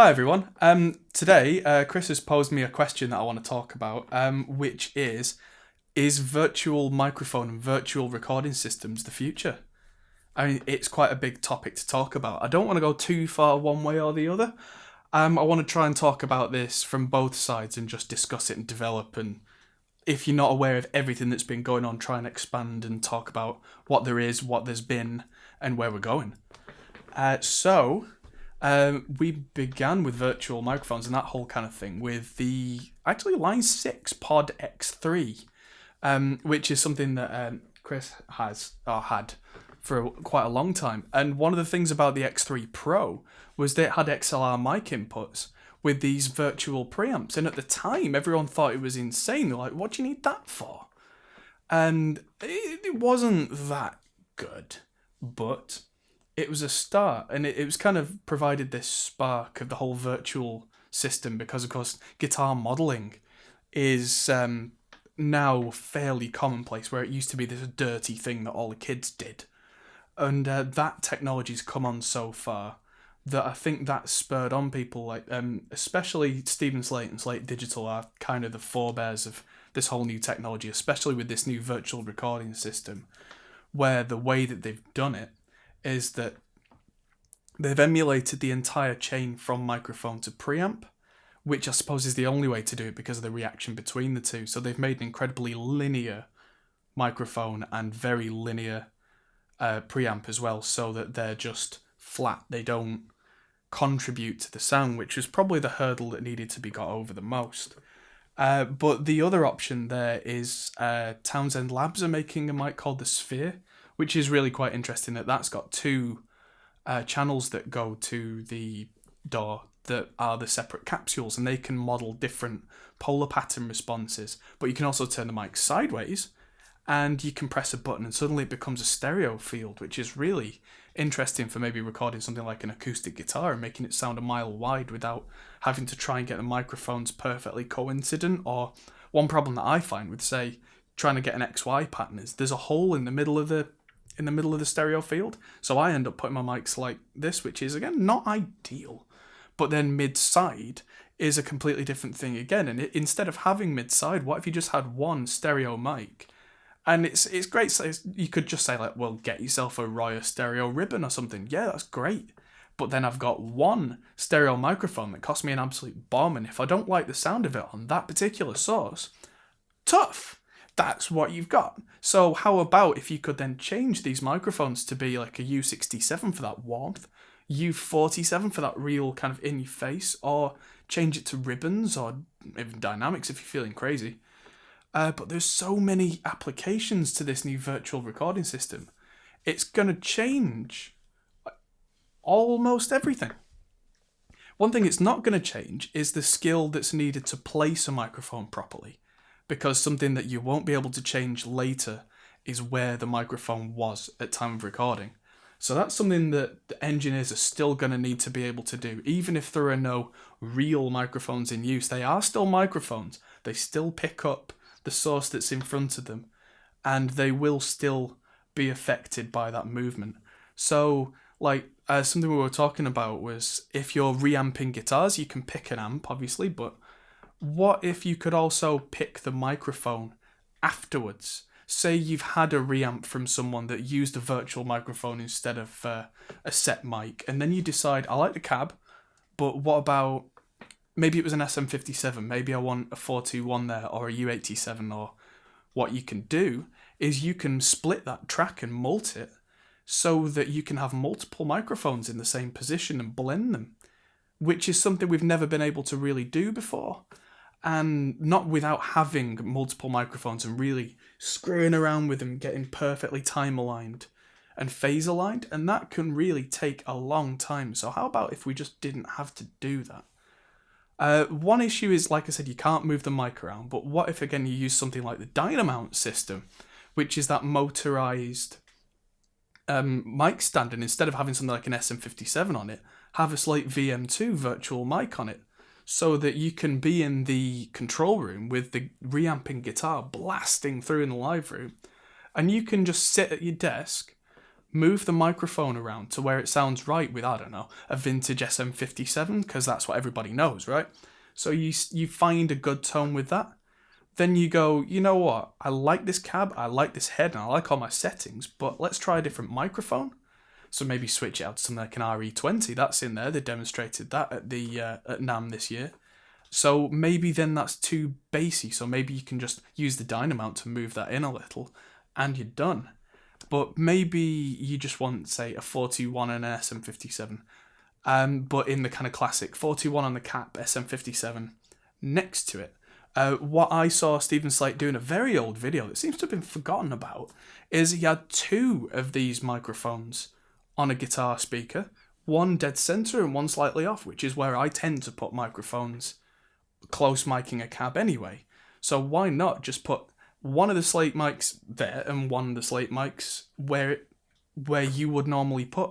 Hi everyone. Today, Chris has posed me a question that I want to talk about, which is virtual microphone and virtual recording systems the future? I mean, it's quite a big topic to talk about. I don't want to go too far one way or the other. I want to try and talk about this from both sides and just discuss it and develop. And if you're not aware of everything that's been going on, try and expand and talk about what there is, what there's been, and where we're going. We began with virtual microphones and that whole kind of thing with the actually Line 6 Pod X3, which is something that Chris has or had for quite a long time. And one of the things about the X3 Pro was that it had XLR mic inputs with these virtual preamps. And at the time, everyone thought it was insane. They're like, what do you need that for? And it wasn't that good, but it was a start, and it was kind of provided this spark of the whole virtual system because, of course, guitar modelling is now fairly commonplace, where it used to be this dirty thing that all the kids did. And that technology's come on so far that I think that spurred on people like, especially Stephen Slate and Slate Digital are kind of the forebears of this whole new technology, especially with this new virtual recording system, where the way that they've done it is that they've emulated the entire chain from microphone to preamp, which I suppose is the only way to do it because of the reaction between the two. So they've made an incredibly linear microphone and very linear preamp as well, so that they're just flat. They don't contribute to the sound, which was probably the hurdle that needed to be got over the most. But the other option there is Townsend Labs are making a mic called the Sphere, which is really quite interesting that that's got two channels that go to the DAW that are the separate capsules, and they can model different polar pattern responses. But you can also turn the mic sideways, and you can press a button, and suddenly it becomes a stereo field, which is really interesting for maybe recording something like an acoustic guitar and making it sound a mile wide without having to try and get the microphones perfectly coincident. Or one problem that I find with, say, trying to get an XY pattern is there's a hole in the middle of the stereo field, so I end up putting my mics like this, which is again not ideal. But then mid-side is a completely different thing again, and instead of having mid-side, what if you just had one stereo mic? And it's great. So you could just say like, well, get yourself a Royer stereo ribbon or something. Yeah, that's great. But then I've got one stereo microphone that cost me an absolute bomb, and if I don't like the sound of it on that particular source, tough. That's what you've got. So how about if you could then change these microphones to be like a U67 for that warmth, U47 for that real kind of in your face, or change it to ribbons or even dynamics if you're feeling crazy. But there's so many applications to this new virtual recording system. It's going to change almost everything. One thing it's not going to change is the skill that's needed to place a microphone properly, because something that you won't be able to change later is where the microphone was at time of recording. So that's something that the engineers are still going to need to be able to do. Even if there are no real microphones in use, they are still microphones. They still pick up the source that's in front of them, and they will still be affected by that movement. So, like, something we were talking about was if you're reamping guitars, you can pick an amp, obviously, but what if you could also pick the microphone afterwards? Say you've had a reamp from someone that used a virtual microphone instead of a set mic, and then you decide, I like the cab, but what about, maybe it was an SM57, maybe I want a 421 there, or a U87, or what you can do is you can split that track and mult it so that you can have multiple microphones in the same position and blend them, which is something we've never been able to really do before. And not without having multiple microphones and really screwing around with them, getting perfectly time aligned and phase aligned, and that can really take a long time. So how about if we just didn't have to do that? One issue is, like I said, you can't move the mic around, but what if again you use something like the Dynamount system, which is that motorized mic stand, and instead of having something like an SM57 on it, have a Slate VM2 virtual mic on it, so that you can be in the control room with the reamping guitar blasting through in the live room, and you can just sit at your desk, move the microphone around to where it sounds right with, I don't know, a vintage SM57, because that's what everybody knows, right? So you find a good tone with that. Then you go, you know what, I like this cab, I like this head, and I like all my settings, but let's try a different microphone. So maybe switch it out to something like an RE20, that's in there, they demonstrated that at the at NAMM this year. So maybe then that's too bassy, so maybe you can just use the Dynamount to move that in a little, and you're done. But maybe you just want, say, a 421 and an SM57, but in the kind of classic 421 on the cap, SM57 next to it. What I saw Stephen Slate do in a very old video that seems to have been forgotten about is he had two of these microphones on a guitar speaker, one dead center and one slightly off, which is where I tend to put microphones close miking a cab anyway. So why not just put one of the Slate mics there and one of the Slate mics where you would normally put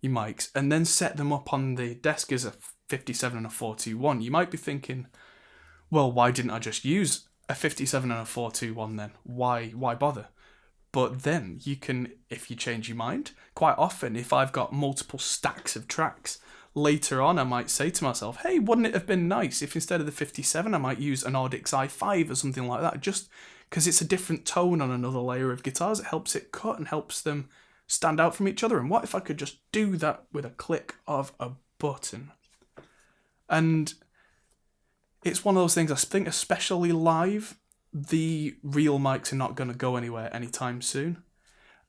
your mics, and then set them up on the desk as a 57 and a 421. You might be thinking, well, why didn't I just use a 57 and a 421 then? Why bother? But then you can, if you change your mind, quite often if I've got multiple stacks of tracks, later on I might say to myself, hey, wouldn't it have been nice if instead of the 57 I might use an Audix i5 or something like that, just because it's a different tone on another layer of guitars. It helps it cut and helps them stand out from each other. And what if I could just do that with a click of a button? And it's one of those things, I think, especially live, the real mics are not going to go anywhere anytime soon.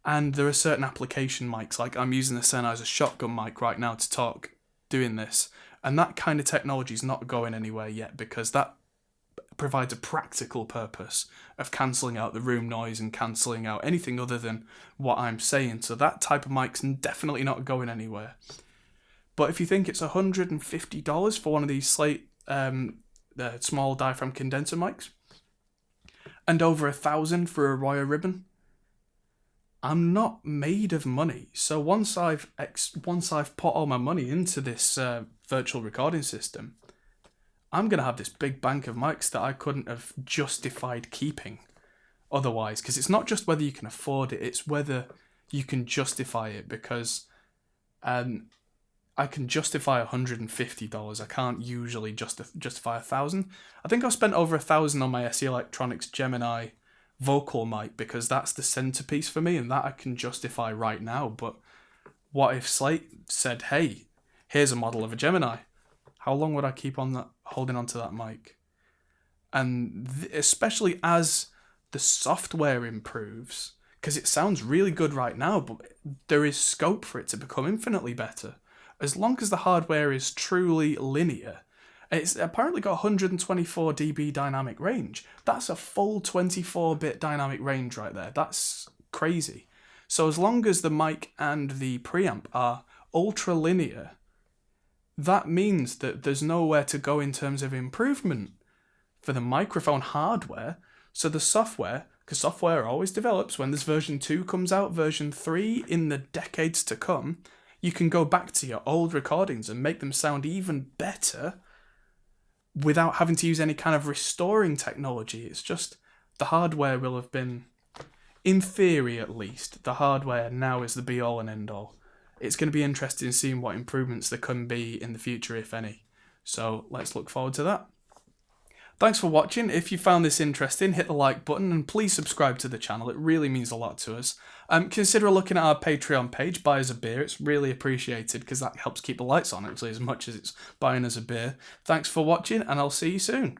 And there are certain application mics, like I'm using the Sennheiser shotgun mic right now to talk doing this, and that kind of technology is not going anywhere yet, because that provides a practical purpose of cancelling out the room noise and cancelling out anything other than what I'm saying. So that type of mic's definitely not going anywhere. But if you think it's $150 for one of these Slate small diaphragm condenser mics, and over $1,000 for a Royer ribbon, I'm not made of money. So once I've put all my money into this virtual recording system, I'm going to have this big bank of mics that I couldn't have justified keeping otherwise. Because it's not just whether you can afford it, it's whether you can justify it. Because I can justify $150. I can't usually justify $1,000. I think I've spent over $1,000 on my SE Electronics Gemini vocal mic, because that's the centerpiece for me, and that I can justify right now. But what if Slate said, hey, here's a model of a Gemini? How long would I keep on that, holding onto that mic? And especially as the software improves, because it sounds really good right now, but there is scope for it to become infinitely better. As long as the hardware is truly linear. It's apparently got 124 dB dynamic range. That's a full 24-bit dynamic range right there. That's crazy. So as long as the mic and the preamp are ultra linear, that means that there's nowhere to go in terms of improvement for the microphone hardware. So the software, because software always develops, when this version 2 comes out, version 3 in the decades to come, you can go back to your old recordings and make them sound even better without having to use any kind of restoring technology. It's just the hardware will have been, in theory at least, the hardware now is the be-all and end-all. It's going to be interesting seeing what improvements there can be in the future, if any. So let's look forward to that. Thanks for watching. If you found this interesting, hit the like button and please subscribe to the channel. It really means a lot to us. Consider looking at our Patreon page, buy us a beer. It's really appreciated because that helps keep the lights on actually as much as it's buying us a beer. Thanks for watching and I'll see you soon.